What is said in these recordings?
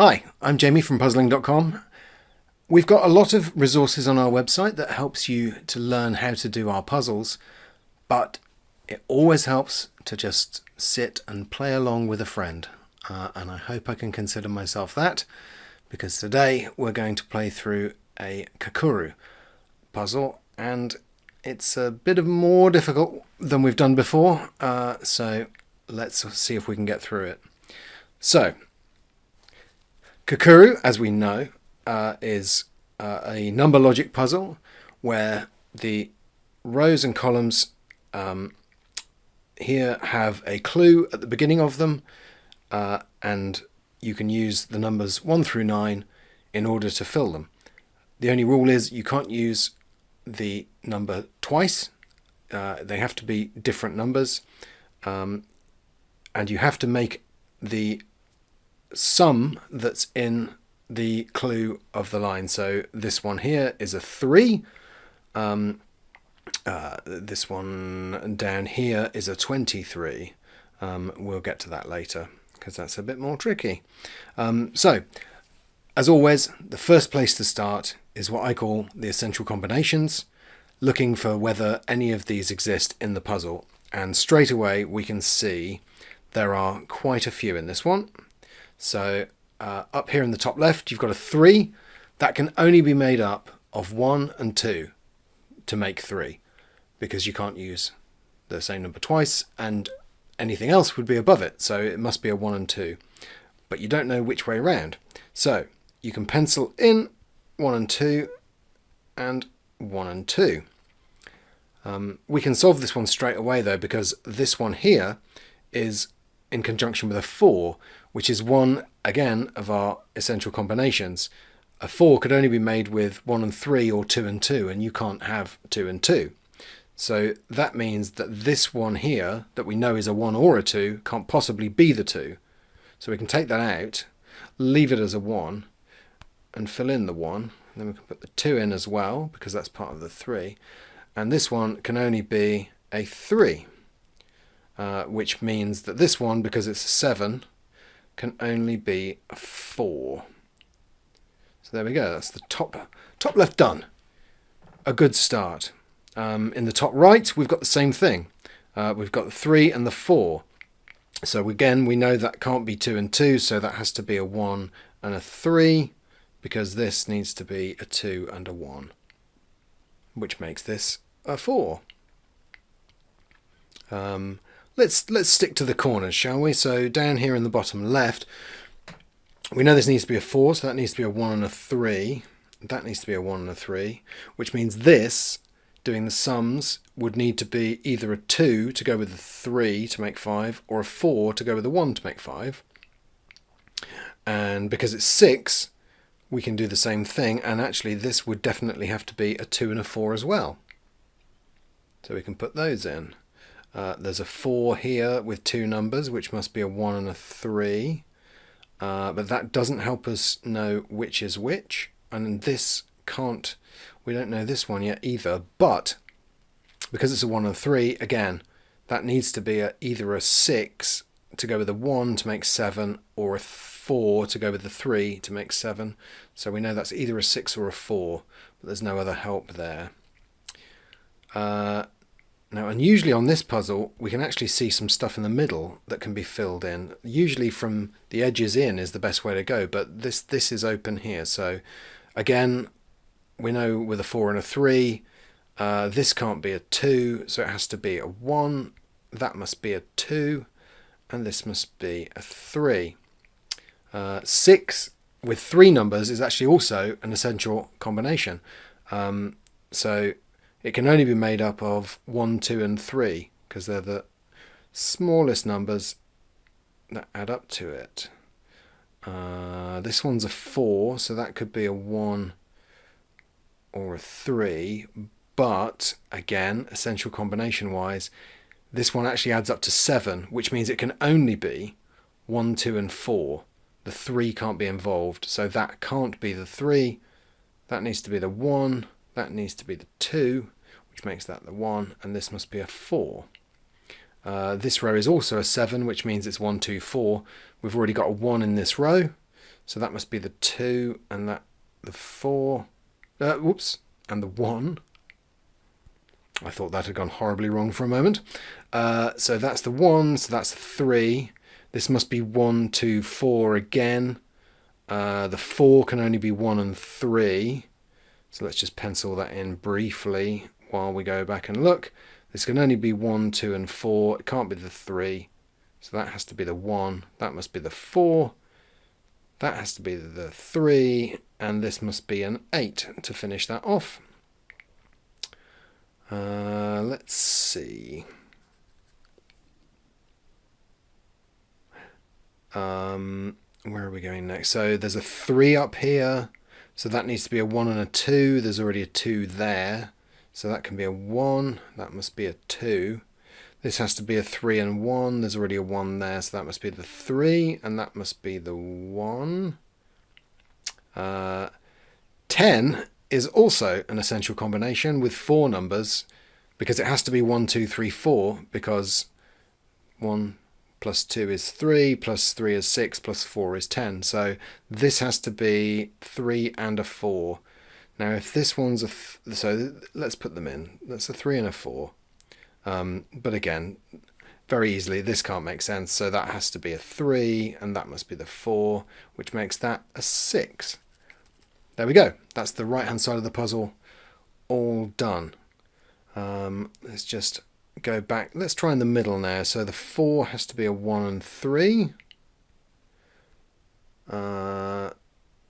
Hi, I'm Jamie from puzzling.com. We've got a lot of resources on our website that helps you to learn how to do our puzzles, but it always helps to just sit and play along with a friend. And I hope I can consider myself that, because today we're going to play through a kakuru puzzle, and it's a bit more difficult than we've done before, so let's see if we can get through it. So, kakuru, as we know, is a number logic puzzle where the rows and columns here have a clue at the beginning of them, and you can use the numbers 1 through 9 in order to fill them. The only rule is you can't use the number twice. They have to be different numbers, and you have to make the sum that's in the clue of the line. So this one here is a 3. This one down here is a 23. We'll get to that later because that's a bit more tricky. So, as always, the first place to start is what I call the essential combinations, looking for whether any of these exist in the puzzle. And straight away we can see there are quite a few in this one. So up here in the top left, you've got a 3. That can only be made up of 1 and 2 to make 3, because you can't use the same number twice, and anything else would be above it. So it must be a 1 and 2, but you don't know which way around. So you can pencil in 1 and 2 and 1 and 2. We can solve this one straight away though, because this one here is in conjunction with a 4, which is one, again, of our essential combinations. A 4 could only be made with 1 and 3 or 2 and 2, and you can't have 2 and 2. So that means that this one here, that we know is a 1 or a 2, can't possibly be the 2. So we can take that out, leave it as a 1, and fill in the 1. And then we can put the 2 in as well, because that's part of the 3. And this one can only be a 3. Which means that this one, because it's a 7, can only be a 4. So there we go, that's the top left done. A good start. In the top right, we've got the same thing. We've got the 3 and the 4. So again, we know that can't be 2 and 2, so that has to be a 1 and a 3, because this needs to be a 2 and a 1, which makes this a 4. Let's stick to the corners, shall we? So down here in the bottom left, we know this needs to be a 4, so that needs to be a 1 and a 3. That needs to be a 1 and a 3, which means this, doing the sums, would need to be either a 2 to go with the 3 to make 5, or a 4 to go with the 1 to make 5. And because it's 6, we can do the same thing, and actually this would definitely have to be a 2 and a 4 as well. So we can put those in. There's a 4 here with 2 numbers, which must be a 1 and a 3. But that doesn't help us know which is which. And this can't, we don't know this one yet either. But because it's a 1 and a 3, again, that needs to be either a 6 to go with a 1 to make 7, or a 4 to go with the 3 to make 7. So we know that's either a 6 or a 4, but there's no other help there. Now, unusually on this puzzle, we can actually see some stuff in the middle that can be filled in. Usually from the edges in is the best way to go, but this is open here. So again, we know with a 4 and a 3, this can't be a 2, so it has to be a 1. That must be a 2, and this must be a 3. 6 with 3 numbers is actually also an essential combination. So it can only be made up of 1, 2 and 3, because they're the smallest numbers that add up to it. This one's a 4, so that could be a 1 or a 3, but again, essential combination wise, this one actually adds up to 7, which means it can only be 1, 2 and 4. The 3 can't be involved, so that can't be the 3. That needs to be the 1. That needs to be the 2, which makes that the 1, and this must be a 4. This row is also a 7, which means it's 1, 2, 4. We've already got a 1 in this row, So that must be the 2 and that the 4. Whoops, and the 1. I thought that had gone horribly wrong for a moment. So that's the 1, so that's 3. This must be 1, 2, 4 again. The 4 can only be 1 and 3. So let's just pencil that in briefly while we go back and look. This can only be 1, 2 and 4. It can't be the 3. So that has to be the 1. That must be the 4. That has to be the 3. And this must be an 8 to finish that off. Let's see. Where are we going next? So there's a 3 up here. So that needs to be a 1 and a 2. There's already a 2 there. So that can be a 1. That must be a 2. This has to be a 3 and 1. There's already a 1 there. So that must be the 3. And that must be the 1. 10 is also an essential combination with 4 numbers, because it has to be 1, 2, 3, 4, because 1 plus 2 is 3, plus 3 is 6, plus 4 is 10. So this has to be 3 and a 4. Now if this one's so let's put them in. That's a 3 and a 4. But again, very easily, this can't make sense. So that has to be a 3, and that must be the 4, which makes that a 6. There we go. That's the right-hand side of the puzzle all done. Let's just go back. Let's try in the middle now. So the 4 has to be a 1 and 3.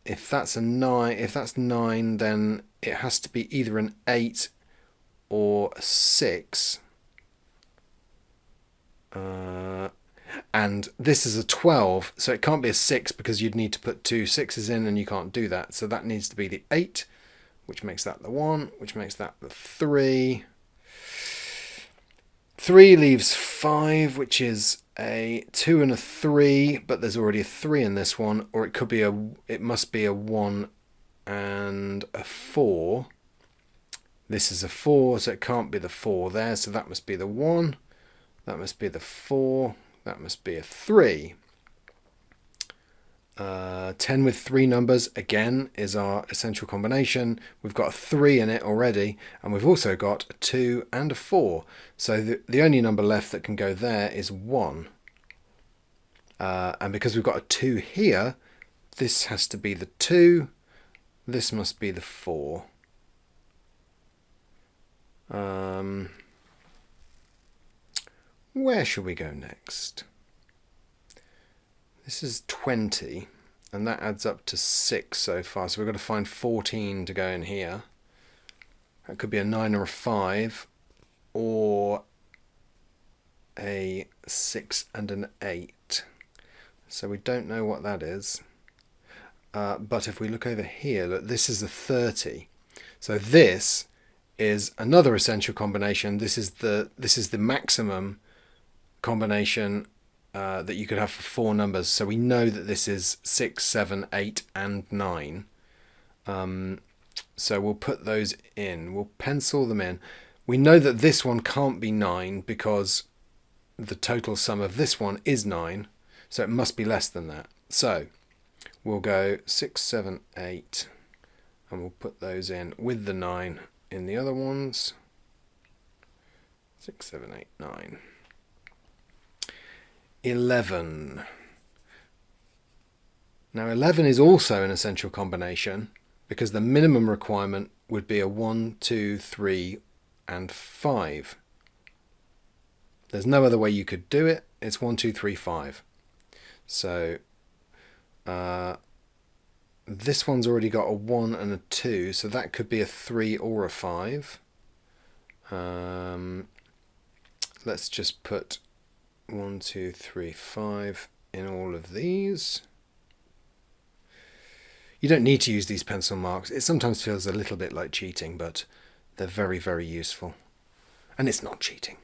If that's a 9, if that's 9, then it has to be either an 8 or a 6. And this is a 12, so it can't be a 6 because you'd need to put 2 6s in, and you can't do that. So that needs to be the 8, which makes that the 1, which makes that the 3. 3 leaves 5, which is a 2 and a 3, but there's already a 3 in this one, or it could be it must be a 1 and a 4. This is a 4, so it can't be the 4 there, so that must be the 1. That must be the 4. That must be a 3. 10 with 3 numbers, again, is our essential combination. We've got a 3 in it already, and we've also got a 2 and a 4. So the only number left that can go there is 1. And because we've got a 2 here, this has to be the 2. This must be the 4. Where shall we go next? This is 20, and that adds up to 6 so far. So we've got to find 14 to go in here. That could be a 9 or a 5, or a 6 and an 8. So we don't know what that is. But if we look over here, look, this is a 30. So this is another essential combination. This is the maximum combination that you could have for 4 numbers. So we know that this is 6, 7, 8 and 9. So we'll put those in. We'll pencil them in. We know that this one can't be 9 because the total sum of this one is 9. So it must be less than that. So we'll go 6, 7, 8, and we'll put those in with the 9 in the other ones. 6, 7, 8, 9. 11. Now 11 is also an essential combination because the minimum requirement would be a 1, 2, 3 and 5. There's no other way you could do it. It's 1, 2, 3, 5. So this one's already got a 1 and a 2, so that could be a 3 or a 5. Let's just put 1, 2, 3, 5 in all of these. You don't need to use these pencil marks. It sometimes feels a little bit like cheating, but they're very, very useful. And it's not cheating.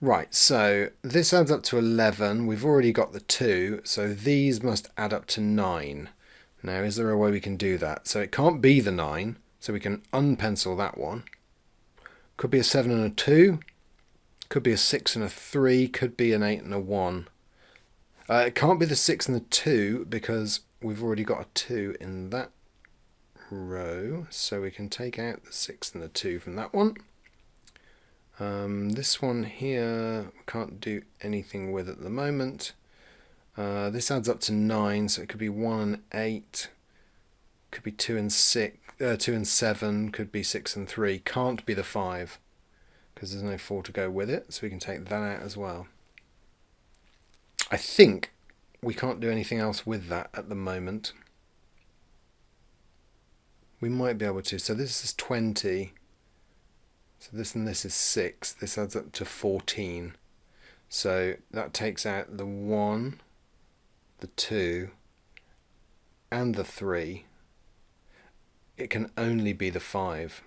Right, so this adds up to 11. We've already got the 2, so these must add up to 9. Now, is there a way we can do that? So it can't be the 9, so we can unpencil that one. Could be a 7 and a 2. Could be a 6 and a 3. Could be an 8 and a 1. It can't be the 6 and the 2 because we've already got a 2 in that row, so we can take out the 6 and the 2 from that one. This one here we can't do anything with at the moment. This adds up to 9, so it could be 1 and 8, could be 2 and 6, 2 and 7, could be 6 and 3. Can't be the 5 because there's no 4 to go with it, so we can take that out as well. I think we can't do anything else with that at the moment. We might be able to. So this is 20. So this and this is 6. This adds up to 14. So that takes out the 1, the 2, and the 3. It can only be the 5.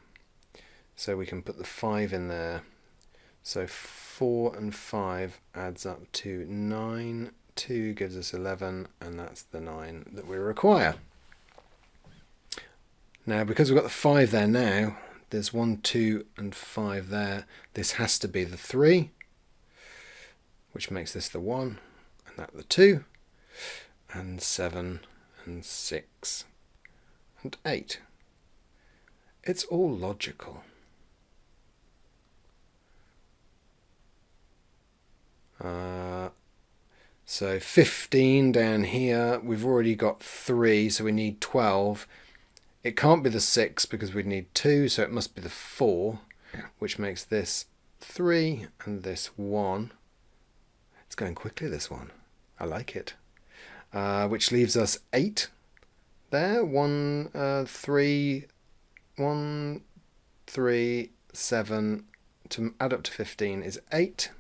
So we can put the 5 in there. So 4 and 5 adds up to 9. 2 gives us 11, and that's the 9 that we require. Now, because we've got the 5 there now, there's 1, 2, and 5 there. This has to be the 3, which makes this the 1, and that the 2, and 7, and 6, and 8. It's all logical. So 15 down here, we've already got 3, so we need 12. It can't be the 6 because we'd need 2, so it must be the 4, which makes this 3 and this 1. It's going quickly, this one. I like it. Which leaves us 8 there. 1, 3, 1, 3, 7. To add up to 15 is 8.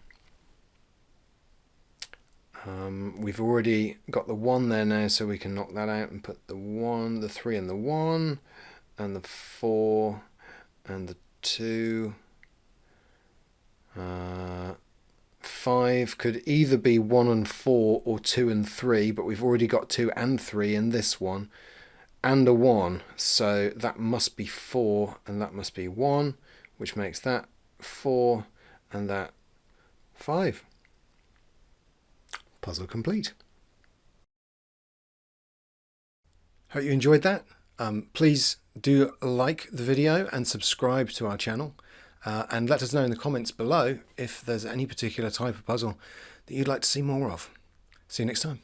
We've already got the 1 there now, so we can knock that out and put the 1, the 3 and the 1, and the 4 and the 2. 5 could either be 1 and 4 or 2 and 3, but we've already got 2 and 3 in this one, and a 1, so that must be 4 and that must be 1, which makes that 4 and that 5. Puzzle complete. Hope you enjoyed that. Please do like the video and subscribe to our channel, and let us know in the comments below if there's any particular type of puzzle that you'd like to see more of. See you next time.